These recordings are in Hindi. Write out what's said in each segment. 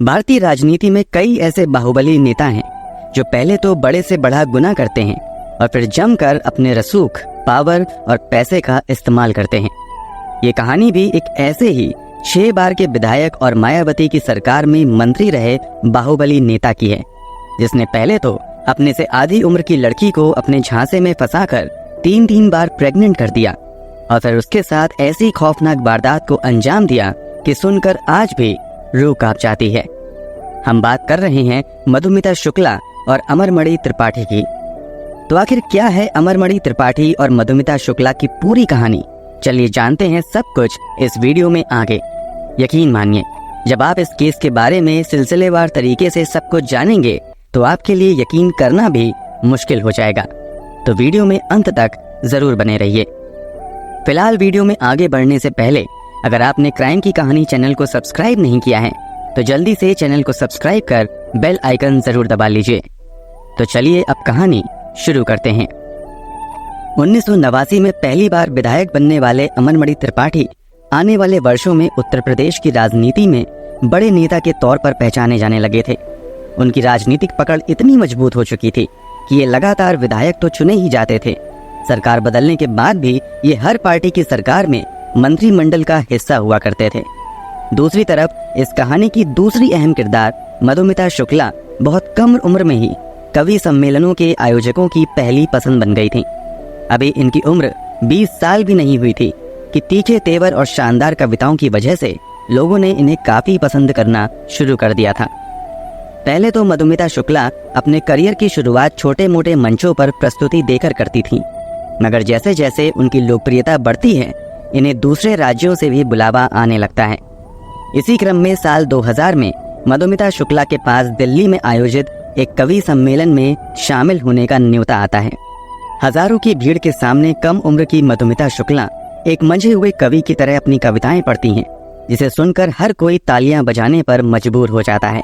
भारतीय राजनीति में कई ऐसे बाहुबली नेता हैं जो पहले तो बड़े से बड़ा गुनाह करते हैं और फिर जमकर अपने रसूख, पावर और पैसे का इस्तेमाल करते हैं। ये कहानी भी एक ऐसे ही 6 बार के विधायक और मायावती की सरकार में मंत्री रहे बाहुबली नेता की है, जिसने पहले तो अपने से आधी उम्र की लड़की को अपने झांसे में फंसाकर 3 बार प्रेग्नेंट कर दिया और फिर उसके साथ ऐसी खौफनाक वारदात को अंजाम दिया कि सुनकर आज भी रूह कांप जाती है। हम बात कर रहे हैं मधुमिता शुक्ला और अमरमणि त्रिपाठी की। तो आखिर क्या है अमरमणि त्रिपाठी और मधुमिता शुक्ला की पूरी कहानी? चलिए जानते हैं सब कुछ इस वीडियो में आगे। यकीन मानिए, जब आप इस केस के बारे में सिलसिलेवार तरीके से सब कुछ जानेंगे तो आपके लिए यकीन करना भी मुश्किल हो जाएगा। तो वीडियो में अंत तक जरूर बने रहिए। फिलहाल वीडियो में आगे बढ़ने से पहले अगर आपने क्राइम की कहानी चैनल को सब्सक्राइब नहीं किया है तो जल्दी से चैनल को सब्सक्राइब कर बेल आइकन जरूर दबा लीजिए। तो चलिए अब कहानी शुरू करते हैं। 1989 में पहली बार विधायक बनने वाले अमरमणि त्रिपाठी आने वाले वर्षों में उत्तर प्रदेश की राजनीति में बड़े नेता के तौर पर पहचाने जाने लगे थे। उनकी राजनीतिक पकड़ इतनी मजबूत हो चुकी थी कि ये लगातार विधायक तो चुने ही जाते थे। सरकार बदलने के बाद भी ये हर पार्टी की सरकार में मंत्रिमंडल का हिस्सा हुआ करते थे। दूसरी तरफ इस कहानी की दूसरी अहम किरदार मधुमिता शुक्ला बहुत कम उम्र में ही कवि सम्मेलनों के आयोजकों की पहली पसंद बन गई थी। अभी इनकी उम्र 20 साल भी नहीं हुई थी कि तीखे तेवर और शानदार कविताओं की वजह से लोगों ने इन्हें काफी पसंद करना शुरू कर दिया था। पहले तो मधुमिता शुक्ला अपने करियर की शुरुआत छोटे मोटे मंचों पर प्रस्तुति देकर करती थीं, मगर जैसे जैसे उनकी लोकप्रियता बढ़ती है इन्हें दूसरे राज्यों से भी बुलावा आने लगता है। इसी क्रम में साल 2000 में मधुमिता शुक्ला के पास दिल्ली में आयोजित एक कवि सम्मेलन में शामिल होने का न्योता आता है। हजारों की भीड़ के सामने कम उम्र की मधुमिता शुक्ला एक मंझे हुए कवि की तरह अपनी कविताएं पढ़ती हैं, जिसे सुनकर हर कोई तालियां बजाने पर मजबूर हो जाता है।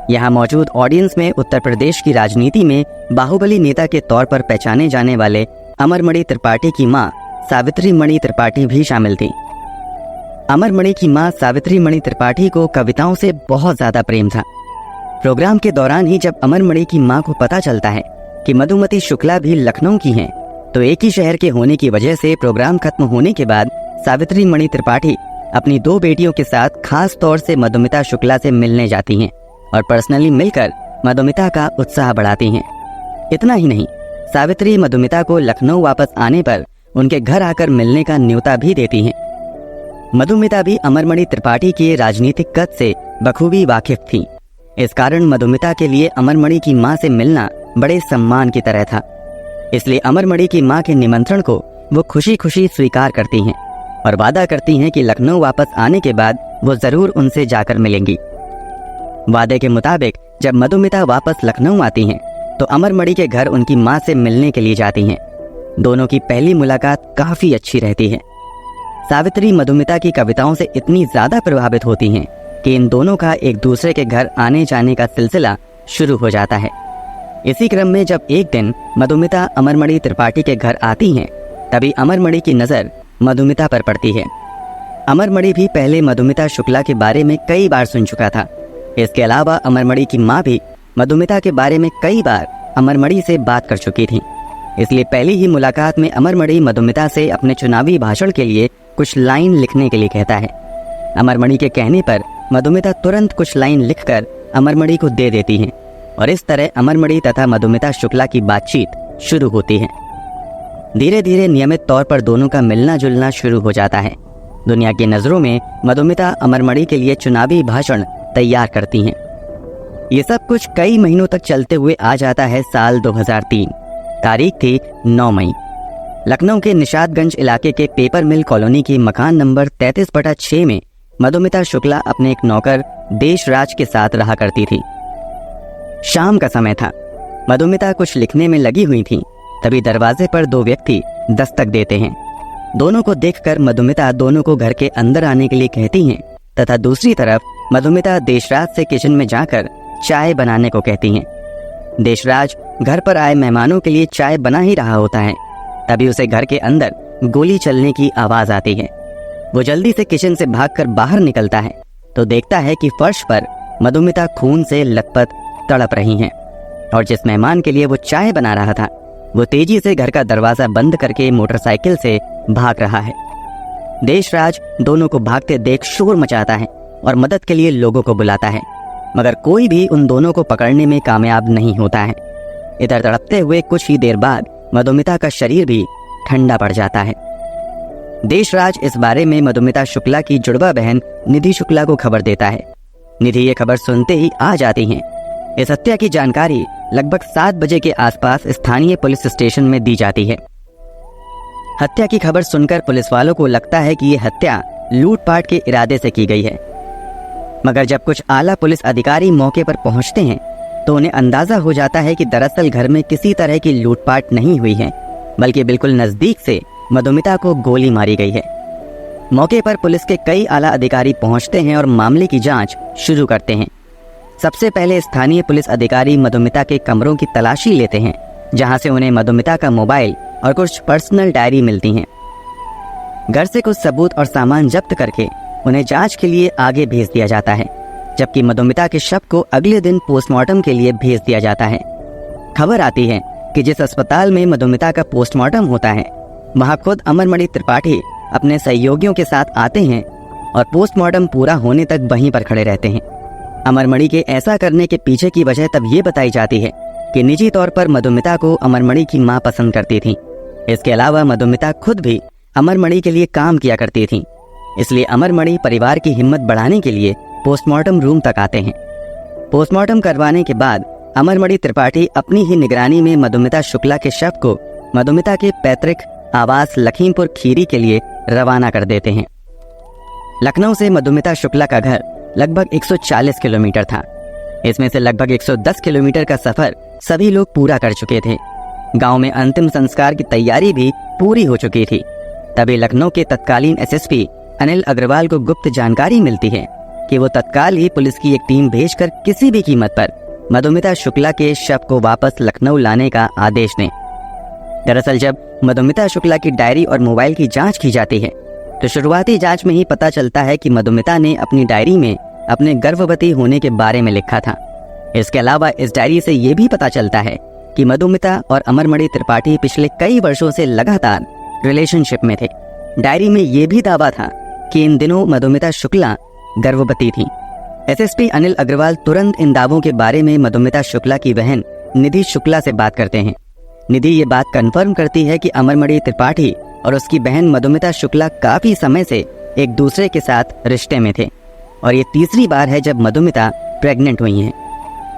यहाँ मौजूद ऑडियंस में उत्तर प्रदेश की राजनीति में बाहुबली नेता के तौर पर पहचाने जाने वाले अमरमणि त्रिपाठी की मां सावित्री मणि त्रिपाठी भी शामिल थी। अमरमणि की मां सावित्री मणि त्रिपाठी को कविताओं से बहुत ज्यादा प्रेम था। प्रोग्राम के दौरान ही जब अमरमणि की मां को पता चलता है कि मधुमती शुक्ला भी लखनऊ की हैं, तो एक ही शहर के होने की वजह से प्रोग्राम खत्म होने के बाद सावित्री मणि त्रिपाठी अपनी 2 बेटियों के साथ खास तौर से मधुमिता शुक्ला से मिलने जाती हैं और पर्सनली मिलकर मधुमिता का उत्साह बढ़ाती हैं। इतना ही नहीं, सावित्री मधुमिता को लखनऊ वापस आने पर उनके घर आकर मिलने का न्योता भी देती हैं। मधुमिता भी अमरमणि त्रिपाठी के राजनीतिक कद से बखूबी वाकिफ थी। इस कारण मधुमिता के लिए अमरमणि की मां से मिलना बड़े सम्मान की तरह था। इसलिए अमरमणि की मां के निमंत्रण को वो खुशी खुशी स्वीकार करती हैं और वादा करती हैं कि लखनऊ वापस आने के बाद वो जरूर उनसे जाकर मिलेंगी। वादे के मुताबिक जब मधुमिता वापस लखनऊ आती हैं तो अमरमणि के घर उनकी मां से मिलने के लिए जाती हैं। दोनों की पहली मुलाकात काफी अच्छी रहती है। सावित्री मधुमिता की कविताओं से इतनी ज्यादा प्रभावित होती हैं कि इन दोनों का एक दूसरे के घर आने जाने का सिलसिला शुरू हो जाता है। इसी क्रम में जब एक दिन मधुमिता अमरमणि त्रिपाठी के घर आती हैं, तभी अमरमणि की नजर मधुमिता पर पड़ती है। अमरमणि भी पहले मधुमिता शुक्ला के बारे में कई बार सुन चुका था। इसके अलावा अमरमणि की माँ भी मधुमिता के बारे में कई बार अमरमणि से बात कर चुकी थी। इसलिए पहली ही मुलाकात में अमरमणि मधुमिता से अपने चुनावी भाषण के लिए कुछ लाइन लिखने के लिए कहता है। अमरमणि के कहने पर मधुमिता तुरंत कुछ लाइन लिखकर अमरमणि को दे देती हैं और इस तरह अमरमणि तथा मधुमिता शुक्ला की बातचीत शुरू होती है। धीरे धीरे नियमित तौर पर दोनों का मिलना जुलना शुरू हो जाता है। दुनिया की नजरों में मधुमिता अमरमणि के लिए चुनावी भाषण तैयार करती हैं। ये सब कुछ कई महीनों तक चलते हुए आ जाता है साल 2003। तारीख थी 9 मई। लखनऊ के निशादगंज इलाके के पेपर मिल कॉलोनी की मकान नंबर 33/6 में मधुमिता शुक्ला अपने एक नौकर देशराज के साथ रहा करती थी। शाम का समय था। मधुमिता कुछ लिखने में लगी हुई थी, तभी दरवाजे पर 2 व्यक्ति दस्तक देते हैं। दोनों को देखकर मधुमिता दोनों को घर के अंदर आने के लिए कहती हैं तथा दूसरी तरफ मधुमिता देशराज से किचन में जाकर चाय बनाने को कहती हैं। देशराज घर पर आए मेहमानों के लिए चाय बना ही रहा होता है, तभी उसे घर के अंदर गोली चलने की आवाज आती है। वो जल्दी से किचन से भागकर बाहर निकलता है तो देखता है कि फर्श पर मधुमिता खून से लथपथ तड़प रही हैं और जिस मेहमान के लिए वो चाय बना रहा था वो तेजी से घर का दरवाजा बंद करके मोटरसाइकिल से भाग रहा है। देशराज दोनों को भागते देख शोर मचाता है और मदद के लिए लोगों को बुलाता है, मगर कोई भी उन दोनों को पकड़ने में कामयाब नहीं होता है। इधर तड़पते हुए कुछ ही देर बाद मधुमिता का शरीर भी ठंडा पड़ जाता है। देशराज इस बारे में मधुमिता शुक्ला की जुड़वा बहन निधि शुक्ला को खबर देता है। निधि ये खबर सुनते ही आ जाती हैं। इस हत्या की जानकारी लगभग 7 बजे के आसपास स्थानीय पुलिस स्टेशन में दी जाती है। हत्या की खबर सुनकर पुलिस वालों को लगता है कि ये हत्या लूटपाट के इरादे से की गई है, मगर जब कुछ आला पुलिस अधिकारी मौके पर पहुंचते हैं तो उन्हें अंदाजा हो जाता है कि दरअसल घर में किसी तरह की लूटपाट नहीं हुई है, बल्कि बिल्कुल नजदीक से मधुमिता को गोली मारी गई है। मौके पर पुलिस के कई आला अधिकारी पहुंचते हैं और मामले की जांच शुरू करते हैं। सबसे पहले स्थानीय पुलिस अधिकारी मधुमिता के कमरों की तलाशी लेते हैं, जहां से उन्हें मधुमिता का मोबाइल और कुछ पर्सनल डायरी मिलती हैं। घर से कुछ सबूत और सामान जब्त करके उन्हें जांच के लिए आगे भेज दिया जाता है, जबकि मधुमिता के शव को अगले दिन पोस्टमार्टम के लिए भेज दिया जाता है। खबर आती है कि जिस अस्पताल में मधुमिता का पोस्टमार्टम होता है वहां खुद अमरमणि त्रिपाठी अपने सहयोगियों के साथ आते हैं और पोस्टमार्टम पूरा होने तक वहीं पर खड़े रहते हैं। अमरमणि के ऐसा करने के पीछे की वजह तब ये बताई जाती है कि निजी तौर पर मधुमिता को अमरमणि की मां पसंद करती थी। इसके अलावा मधुमिता खुद भी अमरमणि के लिए काम किया करती थी, इसलिए अमरमणि परिवार की हिम्मत बढ़ाने के लिए पोस्टमार्टम रूम तक आते हैं। पोस्टमार्टम करवाने के बाद अमरमणि त्रिपाठी अपनी ही निगरानी में मधुमिता शुक्ला के शव को मधुमिता के पैतृक आवास लखीमपुर खीरी के लिए रवाना कर देते हैं। लखनऊ से मधुमिता शुक्ला का घर लगभग 140 किलोमीटर था। इसमें से लगभग 110 किलोमीटर का सफर सभी लोग पूरा कर चुके थे। गांव में अंतिम संस्कार की तैयारी भी पूरी हो चुकी थी। तभी लखनऊ के तत्कालीन एसएसपी अनिल अग्रवाल को गुप्त जानकारी मिलती है कि वो तत्काल ही पुलिस की एक टीम भेजकर किसी भी कीमत पर मधुमिता शुक्ला के शव को वापस लखनऊ लाने का आदेश दें। दरअसल जब मधुमिता शुक्ला की डायरी और मोबाइल की जांच की जाती है तो शुरुआती जांच में ही पता चलता है कि मधुमिता ने अपनी डायरी में अपने गर्भवती होने के बारे में लिखा था। इसके अलावा इस डायरी से ये भी पता चलता है कि मधुमिता और अमरमणि त्रिपाठी पिछले कई वर्षों से लगातार रिलेशनशिप में थे। डायरी में ये भी दावा था कि इन दिनों मधुमिता शुक्ला गर्भवती थी। एसएसपी अनिल अग्रवाल तुरंत इन दावों के बारे में मधुमिता शुक्ला की बहन निधि शुक्ला से बात करते हैं। निधि ये बात कंफर्म करती है कि अमरमणि त्रिपाठी और उसकी बहन मधुमिता शुक्ला काफी समय से एक दूसरे के साथ रिश्ते में थे और ये तीसरी बार है जब मधुमिता प्रेग्नेंट हुई हैं।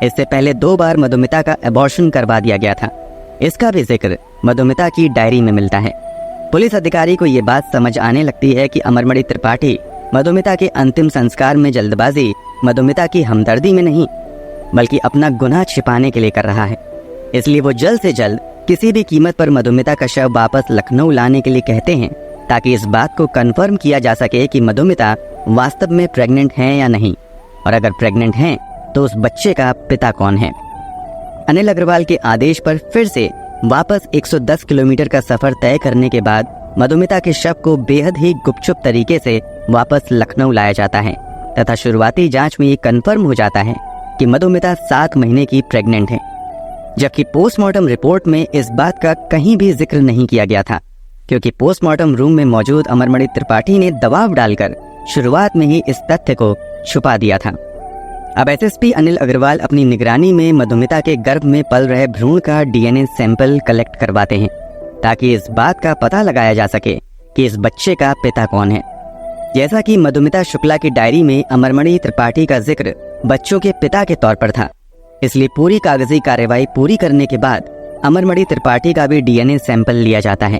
इससे पहले 2 बार मधुमिता का एबॉर्शन करवा दिया गया था। इसका भी जिक्र मधुमिता की डायरी में मिलता है। पुलिस अधिकारी को ये बात समझ आने लगती है कि अमरमणि त्रिपाठी मधुमिता के अंतिम संस्कार में जल्दबाजी मधुमिता की हमदर्दी में नहीं बल्कि अपना गुनाह छिपाने के लिए कर रहा है। इसलिए वो जल्द से जल्द किसी भी कीमत पर मधुमिता का शव वापस लखनऊ लाने के लिए कहते हैं, ताकि इस बात को कंफर्म किया जा सके कि मधुमिता वास्तव में प्रेग्नेंट हैं या नहीं, और अगर प्रेग्नेंट हैं तो उस बच्चे का पिता कौन है। अनिल अग्रवाल के आदेश पर फिर से वापस 110 किलोमीटर का सफर तय करने के बाद मधुमिता के शव को बेहद ही गुपचुप तरीके से वापस लखनऊ लाया जाता है तथा शुरुआती जांच में ये कंफर्म हो जाता है कि मधुमिता 7 महीने की प्रेग्नेंट है, जबकि पोस्टमार्टम रिपोर्ट में इस बात का कहीं भी जिक्र नहीं किया गया था, क्योंकि पोस्टमार्टम रूम में मौजूद अमरमणि त्रिपाठी ने दबाव डालकर शुरुआत में ही इस तथ्य को छुपा दिया था। अब एसएसपी अनिल अग्रवाल अपनी निगरानी में मधुमिता के गर्भ में पल रहे भ्रूण का डीएनए सैंपल कलेक्ट करवाते हैं, ताकि इस बात का पता लगाया जा सके कि इस बच्चे का पिता कौन है। जैसा कि मधुमिता शुक्ला की डायरी में अमरमणि त्रिपाठी का जिक्र बच्चों के पिता के तौर पर था, इसलिए पूरी कागजी कार्यवाही पूरी करने के बाद अमरमणि त्रिपाठी का भी डीएनए सैंपल लिया जाता है।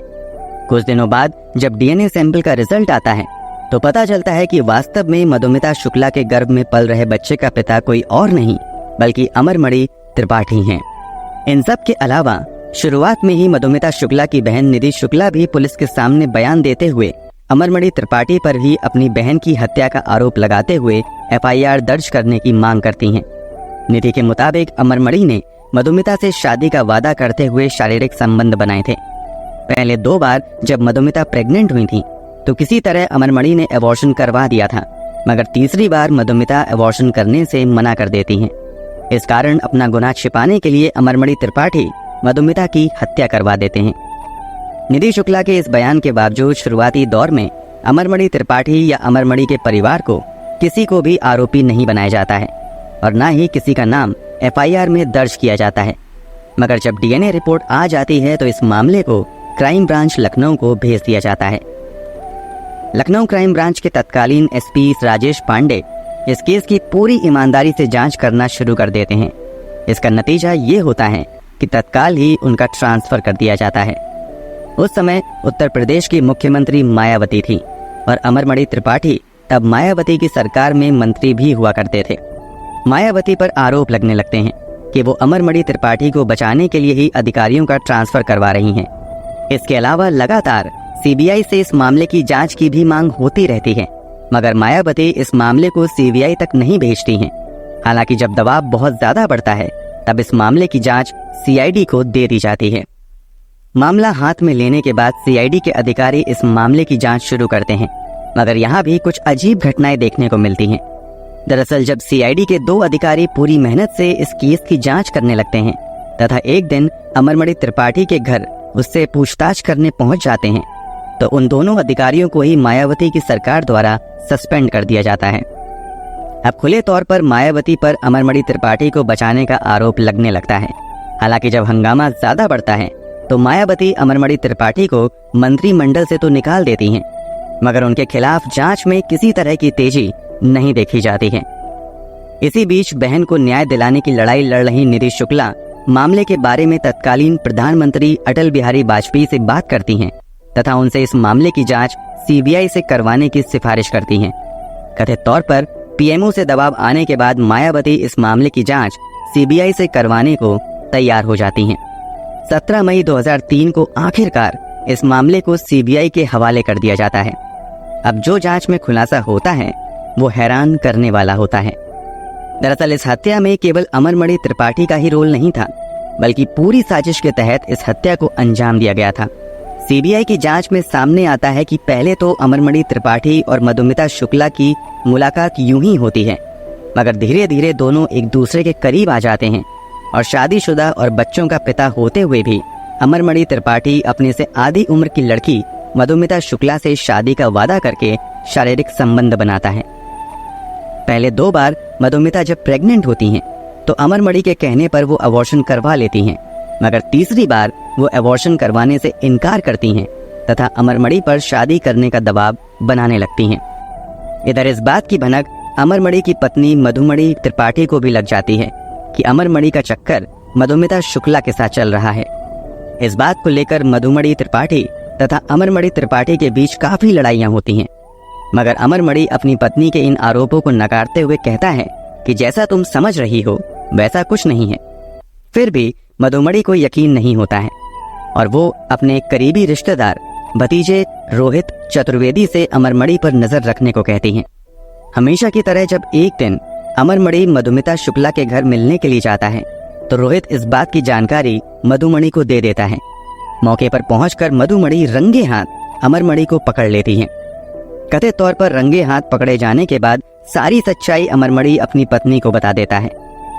कुछ दिनों बाद जब डीएनए सैंपल का रिजल्ट आता है तो पता चलता है कि वास्तव में मधुमिता शुक्ला के गर्भ में पल रहे बच्चे का पिता कोई और नहीं बल्कि अमरमणि त्रिपाठी हैं। इन सब के अलावा शुरुआत में ही मधुमिता शुक्ला की बहन निधि शुक्ला भी पुलिस के सामने बयान देते हुए अमरमणि त्रिपाठी पर भी अपनी बहन की हत्या का आरोप लगाते हुए एफआईआर दर्ज करने की मांग करती हैं। निधि के मुताबिक अमरमणि ने मधुमिता से शादी का वादा करते हुए शारीरिक संबंध बनाए थे। पहले 2 बार जब मधुमिता प्रेग्नेंट हुई थी तो किसी तरह अमरमणि ने एबॉर्शन करवा दिया था, मगर तीसरी बार मधुमिता अबॉर्शन करने से मना कर देती हैं। इस कारण अपना गुनाह छिपाने के लिए अमरमणि त्रिपाठी मधुमिता की हत्या करवा देते हैं। निधि शुक्ला के इस बयान के बावजूद शुरुआती दौर में अमरमणि त्रिपाठी या अमरमणि के परिवार को किसी को भी आरोपी नहीं बनाया जाता है और न ही किसी का नाम FIR में दर्ज किया जाता है। मगर जब DNA रिपोर्ट आ जाती है तो इस मामले को क्राइम ब्रांच लखनऊ को भेज दिया जाता है। लखनऊ क्राइम ब्रांच के तत्कालीन SP राजेश पांडे इस केस की पूरी ईमानदारी से जांच करना शुरू कर देते हैं। इसका नतीजा ये होता है कि तत्काल ही उनका ट्रांसफर कर दिया जाता है। उस समय उत्तर प्रदेश की मुख्यमंत्री मायावती थी और अमरमणि त्रिपाठी तब मायावती की सरकार में मंत्री भी हुआ करते थे। मायावती पर आरोप लगने लगते हैं कि वो अमरमणि त्रिपाठी को बचाने के लिए ही अधिकारियों का ट्रांसफर करवा रही हैं। इसके अलावा लगातार CBI से इस मामले की जांच की भी मांग होती रहती है, मगर मायावती इस मामले को CBI तक नहीं भेजती हैं। हालांकि जब दबाव बहुत ज्यादा बढ़ता है तब इस मामले की जांच CID को दे दी जाती है। मामला हाथ में लेने के बाद CID के अधिकारी इस मामले की जांच शुरू करते हैं, मगर यहाँ भी कुछ अजीब घटनाएं देखने को मिलती हैं। दरअसल जब CID के 2 अधिकारी पूरी मेहनत से इस केस की जांच करने लगते हैं तथा एक दिन अमरमणि त्रिपाठी के घर उससे पूछताछ करने पहुंच जाते हैं तो उन दोनों अधिकारियों को ही मायावती की सरकार द्वारा सस्पेंड कर दिया जाता है। अब खुले तौर पर मायावती पर अमरमणि त्रिपाठी को बचाने का आरोप लगने लगता है। हालांकि जब हंगामा ज्यादा बढ़ता है तो मायावती अमरमणि त्रिपाठी को मंत्रिमंडल से तो निकाल देती हैं, मगर उनके खिलाफ जांच में किसी तरह की तेजी नहीं देखी जाती है। इसी बीच बहन को न्याय दिलाने की लड़ाई लड़ रही निधि शुक्ला मामले के बारे में तत्कालीन प्रधानमंत्री अटल बिहारी वाजपेयी से बात करती हैं तथा उनसे इस मामले की जांच CBI से करवाने की सिफारिश करती हैं। कथित तौर पर PMO से दबाव आने के बाद मायावती इस मामले की जांच CBI से करवाने को तैयार हो जाती हैं। 17 मई 2003 को आखिरकार इस मामले को CBI के हवाले कर दिया जाता है। अब जो जांच में खुलासा होता है वो हैरान करने वाला होता है। दरअसल इस हत्या में केवल अमरमणि त्रिपाठी का ही रोल नहीं था, बल्कि पूरी साजिश के तहत इस हत्या को अंजाम दिया गया था। CBI की जांच में सामने आता है कि पहले तो अमरमणि त्रिपाठी और मधुमिता शुक्ला की मुलाकात यूं ही होती है, मगर धीरे धीरे दोनों एक दूसरे के करीब आ जाते हैं और शादीशुदा और बच्चों का पिता होते हुए भी अमरमणि त्रिपाठी अपने से आधी उम्र की लड़की मधुमिता शुक्ला से शादी का वादा करके शारीरिक संबंध बनाता है। पहले 2 बार मधुमिता जब प्रेग्नेंट होती हैं तो अमरमणि के कहने पर वो अबॉर्शन करवा लेती हैं, मगर तीसरी बार वो अबॉर्शन करवाने से इनकार करती हैं तथा अमरमणि पर शादी करने का दबाव बनाने लगती हैं। इधर इस बात की भनक अमरमणि की पत्नी मधुमणि त्रिपाठी को भी लग जाती है कि अमरमणि का चक्कर मधुमिता शुक्ला के साथ चल रहा है। इस बात को लेकर मधुमणि त्रिपाठी तथा अमरमणि त्रिपाठी के बीच काफी लड़ाइयां होती हैं, मगर अमरमणि अपनी पत्नी के इन आरोपों को नकारते हुए कहता है कि जैसा तुम समझ रही हो वैसा कुछ नहीं है। फिर भी मधुमणि को यकीन नहीं होता है और वो अपने करीबी रिश्तेदार भतीजे रोहित चतुर्वेदी से अमरमणि पर नजर रखने को कहती हैं। हमेशा की तरह जब एक दिन अमरमणि मधुमिता शुक्ला के घर मिलने के लिए जाता है तो रोहित इस बात की जानकारी मधुमणि को दे देता है। मौके पर पहुंचकर मधुमणि रंगे हाथ अमरमणि को पकड़ लेती है। कथित तौर पर रंगे हाथ पकड़े जाने के बाद सारी सच्चाई अमरमणि अपनी पत्नी को बता देता है।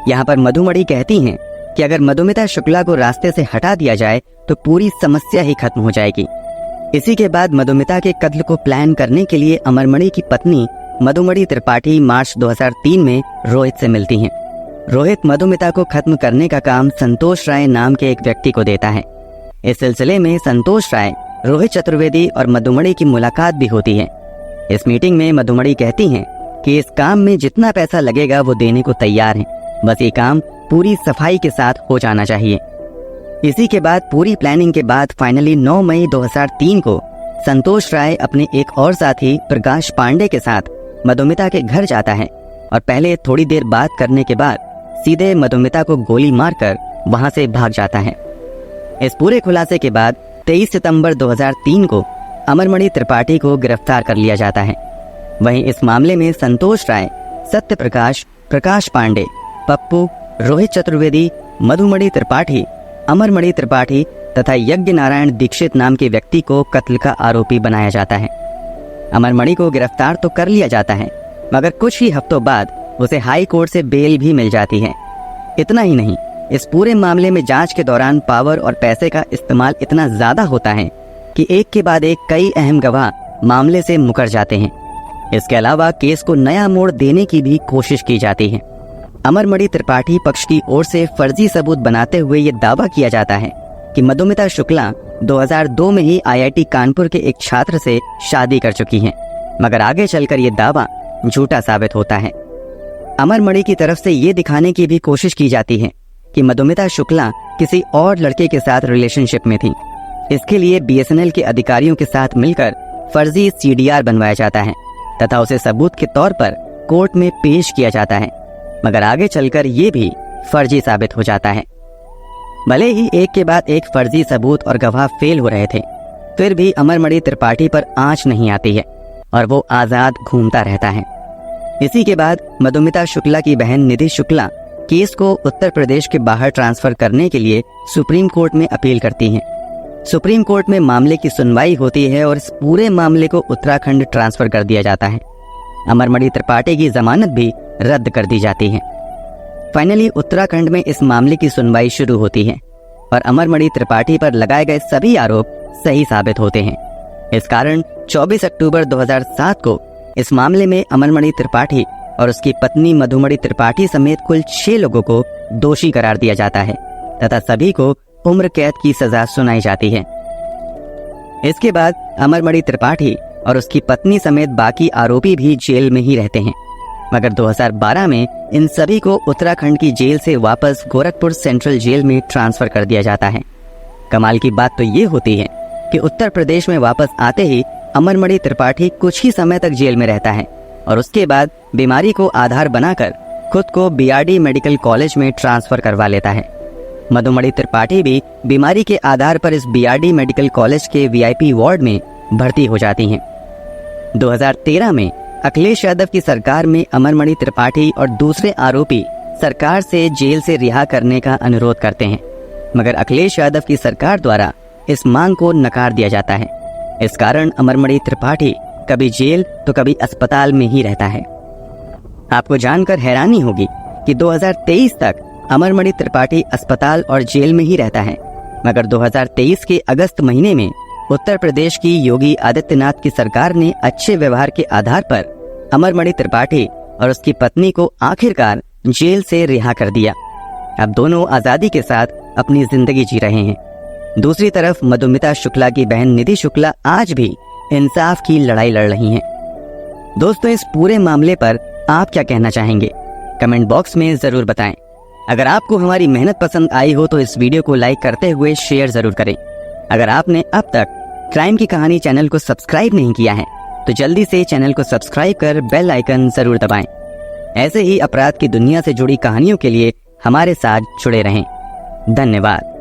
यहाँ पर मधुमणि कहती हैं कि अगर मधुमिता शुक्ला को रास्ते से हटा दिया जाए तो पूरी समस्या ही खत्म हो जाएगी। इसी के बाद मधुमिता के कत्ल को प्लान करने के लिए अमरमणि की पत्नी मधुमणि त्रिपाठी मार्च 2003 में रोहित से मिलती हैं। रोहित मधुमिता को खत्म करने का काम संतोष राय नाम के एक व्यक्ति को देता है। इस सिलसिले में संतोष राय, रोहित चतुर्वेदी और मधुमणि की मुलाकात भी होती है। इस मीटिंग में मधुमणि कहती हैं कि इस काम में जितना पैसा लगेगा वो देने को तैयार हैं, बस ये काम पूरी सफाई के साथ हो जाना चाहिए। इसी के बाद पूरी प्लानिंग के बाद फाइनली 9 मई 2003 को संतोष राय अपने एक और साथी प्रकाश पांडे के साथ मधुमिता के घर जाता है और पहले थोड़ी देर बात करने के बाद सीधे मधुमिता को गोली मारकर वहां से भाग जाता है। इस पूरे खुलासे के बाद 23 सितंबर 2003 को अमरमणि त्रिपाठी को गिरफ्तार कर लिया जाता है। वहीं इस मामले में संतोष राय, सत्य प्रकाश, प्रकाश पांडे, पप्पू, रोहित चतुर्वेदी, मधुमणि त्रिपाठी, अमरमणि त्रिपाठी तथा यज्ञ नारायण दीक्षित नाम के व्यक्ति को कत्ल का आरोपी बनाया जाता है। अमरमणि को गिरफ्तार तो कर लिया जाता है, मगर कुछ ही हफ्तों बाद उसे हाई कोर्ट से बेल भी मिल जाती है। इतना ही नहीं, इस पूरे मामले में जांच के दौरान पावर और पैसे का इस्तेमाल इतना ज्यादा होता है कि एक के बाद एक कई अहम गवाह मामले से मुकर जाते हैं। इसके अलावा केस को नया मोड़ देने की भी कोशिश की जाती है। अमरमणि त्रिपाठी पक्ष की ओर से फर्जी सबूत बनाते हुए ये दावा किया जाता है कि मधुमिता शुक्ला 2002 में ही IIT कानपुर के एक छात्र से शादी कर चुकी हैं, मगर आगे चलकर ये दावा झूठा साबित होता है। अमरमणि की तरफ से ये दिखाने की भी कोशिश की जाती है कि मधुमिता शुक्ला किसी और लड़के के साथ रिलेशनशिप में थी। इसके लिए BSNL के अधिकारियों के साथ मिलकर फर्जी CDR बनवाया जाता है तथा उसे सबूत के तौर पर कोर्ट में पेश किया जाता है, मगर आगे चलकर ये भी फर्जी साबित हो जाता है। भले ही एक के बाद एक फर्जी सबूत और गवाह फेल हो रहे थे, फिर भी अमरमणि त्रिपाठी पर आंच नहीं आती है और वो आजाद घूमता रहता है। इसी के बाद मधुमिता शुक्ला की बहन निधि शुक्ला केस को उत्तर प्रदेश के बाहर ट्रांसफर करने के लिए सुप्रीम कोर्ट में अपील करती हैं। सुप्रीम कोर्ट में मामले की सुनवाई होती है और इस पूरे मामले को उत्तराखंड ट्रांसफर कर दिया जाता है। अमरमणि त्रिपाठी की जमानत भी रद्द कर दी जाती है। फाइनली उत्तराखंड में इस मामले की सुनवाई शुरू होती है और अमरमणि त्रिपाठी पर लगाए गए सभी आरोप सही साबित होते हैं। इस कारण 24 अक्टूबर 2007 को इस मामले में अमरमणि त्रिपाठी और उसकी पत्नी मधुमणि त्रिपाठी समेत कुल 6 लोगों को दोषी करार दिया जाता है तथा सभी को उम्र कैद की सजा सुनाई जाती है। इसके बाद अमरमणि त्रिपाठी और उसकी पत्नी समेत बाकी आरोपी भी जेल में ही रहते हैं, मगर 2012 में इन सभी को उत्तराखंड की जेल से वापस गोरखपुर सेंट्रल जेल में ट्रांसफर कर दिया जाता है। कमाल की बात तो ये होती है कि उत्तर प्रदेश में वापस आते ही अमरमणि त्रिपाठी कुछ ही समय तक जेल में रहता है और उसके बाद बीमारी को आधार बनाकर खुद को BRD मेडिकल कॉलेज में ट्रांसफर करवा लेता है। मधुमणि त्रिपाठी भी बीमारी के आधार पर इस BRD मेडिकल कॉलेज के VIP वार्ड में भर्ती हो जाती हैं। 2013 में अखिलेश यादव की सरकार में अमरमणि त्रिपाठी और दूसरे आरोपी सरकार से जेल से रिहा करने का अनुरोध करते हैं, मगर अखिलेश यादव की सरकार द्वारा इस मांग को नकार दिया जाता है। इस कारण अमरमणि त्रिपाठी कभी जेल तो कभी अस्पताल में ही रहता है। आपको जानकर हैरानी होगी कि 2023 तक अमरमणि त्रिपाठी अस्पताल और जेल में ही रहता है, मगर 2023 के अगस्त महीने में उत्तर प्रदेश की योगी आदित्यनाथ की सरकार ने अच्छे व्यवहार के आधार पर अमरमणि त्रिपाठी और उसकी पत्नी को आखिरकार जेल से रिहा कर दिया। अब दोनों आजादी के साथ अपनी जिंदगी जी रहे हैं। दूसरी तरफ मधुमिता शुक्ला की बहन निधि शुक्ला आज भी इंसाफ की लड़ाई लड़ रही हैं। दोस्तों, इस पूरे मामले पर आप क्या कहना चाहेंगे? कमेंट बॉक्स में जरूर बताएं। अगर आपको हमारी मेहनत पसंद आई हो तो इस वीडियो को लाइक करते हुए शेयर जरूर करें। अगर आपने अब तक क्राइम की कहानी चैनल को सब्सक्राइब नहीं किया है तो जल्दी से चैनल को सब्सक्राइब कर बेल आइकन जरूर दबाएं। ऐसे ही अपराध की दुनिया से जुड़ी कहानियों के लिए हमारे साथ जुड़े रहें। धन्यवाद।